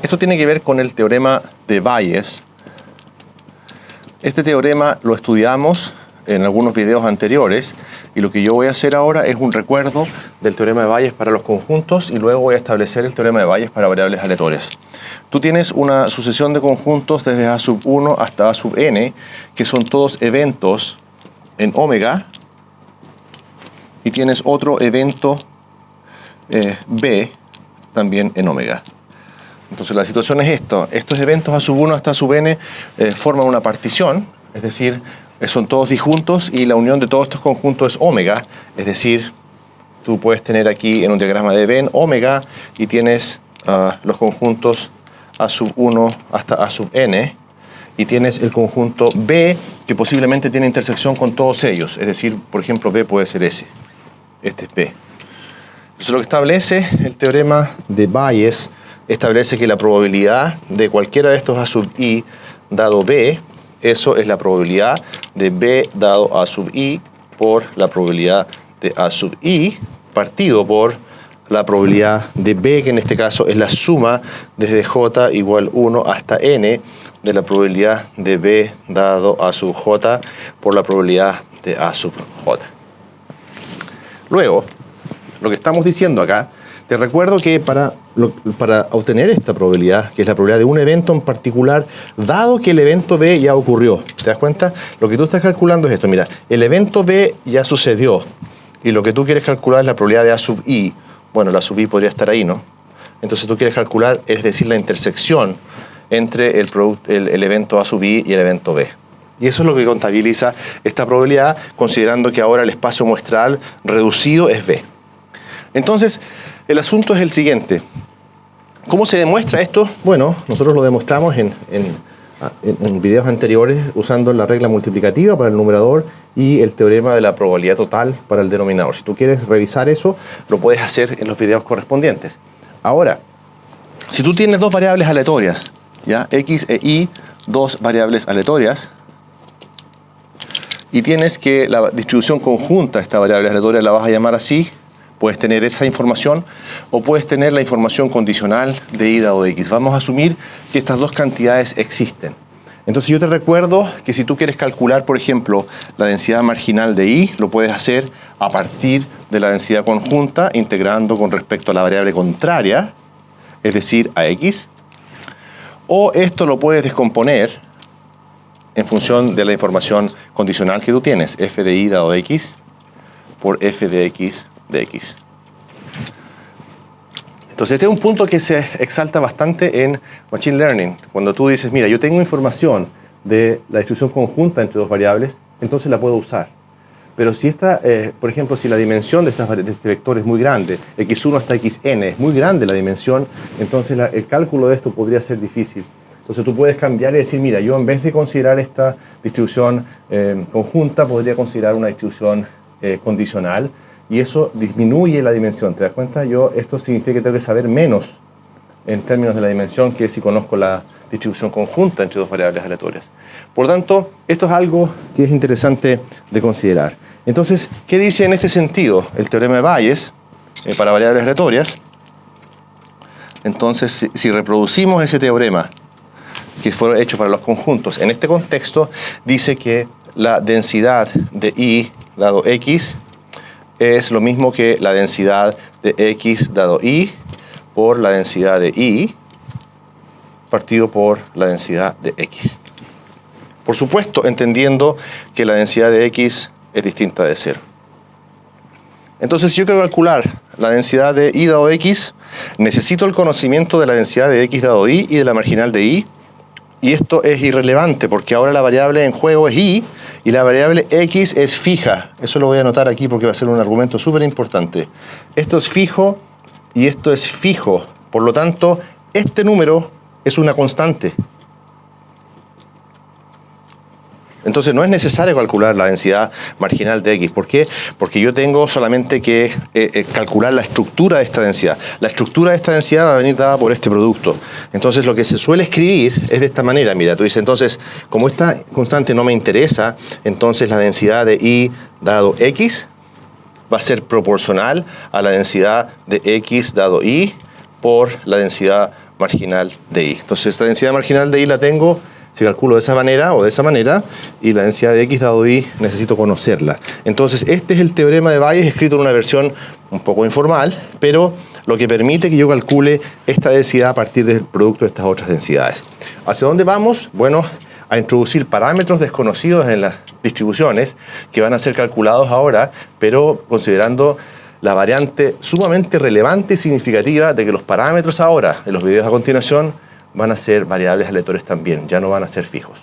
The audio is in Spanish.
Esto tiene que ver con el teorema de Bayes. Este teorema lo estudiamos en algunos videos anteriores y lo que yo voy a hacer ahora es un recuerdo del teorema de Bayes para los conjuntos y luego voy a establecer el teorema de Bayes para variables aleatorias. Tú tienes una sucesión de conjuntos desde A sub 1 hasta A sub n, que son todos eventos en omega, y tienes otro evento b también en omega. Entonces la situación es esto: estos eventos A sub 1 hasta A sub n forman una partición, es decir, son todos disjuntos y la unión de todos estos conjuntos es omega, es decir, tú puedes tener aquí en un diagrama de Venn omega y tienes los conjuntos A sub 1 hasta A sub n y tienes el conjunto B que posiblemente tiene intersección con todos ellos, es decir, por ejemplo, B puede ser S, este es B. Entonces lo que establece el teorema de Bayes establece que la probabilidad de cualquiera de estos A sub i dado B, eso es la probabilidad de B dado A sub i por la probabilidad de A sub i partido por la probabilidad de B, que en este caso es la suma desde J igual 1 hasta N de la probabilidad de B dado A sub J por la probabilidad de A sub J. Luego, lo que estamos diciendo acá, te recuerdo que para obtener esta probabilidad, que es la probabilidad de un evento en particular, dado que el evento B ya ocurrió, ¿te das cuenta? Lo que tú estás calculando es esto, mira, el evento B ya sucedió, y lo que tú quieres calcular es la probabilidad de A sub i. Bueno, la sub i podría estar ahí, ¿no? Entonces tú quieres calcular, es decir, la intersección entre el evento A sub i y el evento B. Y eso es lo que contabiliza esta probabilidad, considerando que ahora el espacio muestral reducido es B. Entonces, el asunto es el siguiente. ¿Cómo se demuestra esto? Bueno, nosotros lo demostramos en videos anteriores usando la regla multiplicativa para el numerador y el teorema de la probabilidad total para el denominador. Si tú quieres revisar eso, lo puedes hacer en los videos correspondientes. Ahora, si tú tienes dos variables aleatorias, ¿ya? X e Y, dos variables aleatorias, y tienes que la distribución conjunta de esta variable aleatoria la vas a llamar así. Puedes tener esa información o puedes tener la información condicional de y dado de x. Vamos a asumir que estas dos cantidades existen. Entonces yo te recuerdo que si tú quieres calcular, por ejemplo, la densidad marginal de y, lo puedes hacer a partir de la densidad conjunta, integrando con respecto a la variable contraria, es decir, a x. O esto lo puedes descomponer en función de la información condicional que tú tienes, f de y dado de x por f de x de x. Entonces este es un punto que se exalta bastante en Machine Learning. Cuando tú dices, mira, yo tengo información de la distribución conjunta entre dos variables, entonces la puedo usar. Pero si esta, por ejemplo, si la dimensión de este vector es muy grande, x1 hasta xn, es muy grande la dimensión, entonces el cálculo de esto podría ser difícil. Entonces tú puedes cambiar y decir, mira, yo en vez de considerar esta distribución conjunta, podría considerar una distribución condicional, y eso disminuye la dimensión. ¿Te das cuenta? Esto significa que tengo que saber menos en términos de la dimensión que si conozco la distribución conjunta entre dos variables aleatorias. Por tanto, esto es algo que es interesante de considerar. Entonces, ¿qué dice en este sentido el teorema de Bayes para variables aleatorias? Entonces, si reproducimos ese teorema que fue hecho para los conjuntos, en este contexto dice que la densidad de y dado x es lo mismo que la densidad de x dado y por la densidad de y partido por la densidad de x. Por supuesto, entendiendo que la densidad de x es distinta de 0. Entonces, si yo quiero calcular la densidad de y dado x, necesito el conocimiento de la densidad de x dado y de la marginal de y. Y esto es irrelevante porque ahora la variable en juego es y la variable x es fija. Eso lo voy a anotar aquí porque va a ser un argumento súper importante. Esto es fijo y esto es fijo. Por lo tanto, este número es una constante. Entonces no es necesario calcular la densidad marginal de x. ¿Por qué? Porque yo tengo solamente que calcular la estructura de esta densidad. La estructura de esta densidad va a venir dada por este producto. Entonces lo que se suele escribir es de esta manera. Mira, tú dices, entonces, como esta constante no me interesa, entonces la densidad de y dado x va a ser proporcional a la densidad de x dado y por la densidad marginal de I. Entonces esta densidad marginal de I la tengo, si calculo de esa manera o de esa manera, y la densidad de X dado I necesito conocerla. Entonces este es el teorema de Bayes escrito en una versión un poco informal, pero lo que permite que yo calcule esta densidad a partir del producto de estas otras densidades. ¿Hacia dónde vamos? Bueno, a introducir parámetros desconocidos en las distribuciones que van a ser calculados ahora, pero considerando la variante sumamente relevante y significativa de que los parámetros ahora, en los videos a continuación, van a ser variables aleatorias también, ya no van a ser fijos.